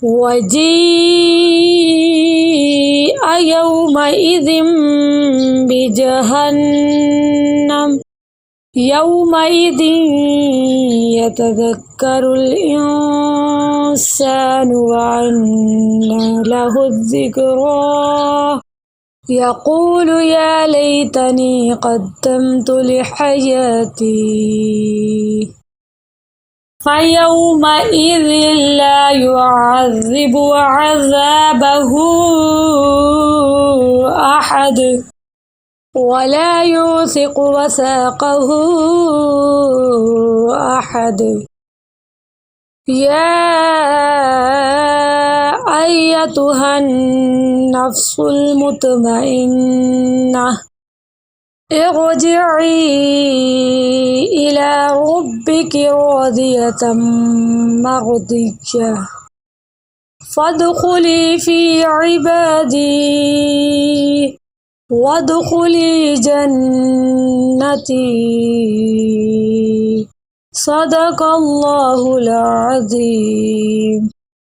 وجيء يومئذ بجهنم يومئذ يتذكر الإنسان وأنى له الذكرى يقول يا ليتني قدمت لحياتي فيومئذ لا يعذب عذابه أحد ولا يوثق وثاقه أحد يا أيتها النفس المطمئنة ارجعي إلى ربك راضية مرضية فادخلي في عبادي وادخلي جنتي صدق الله العظيم.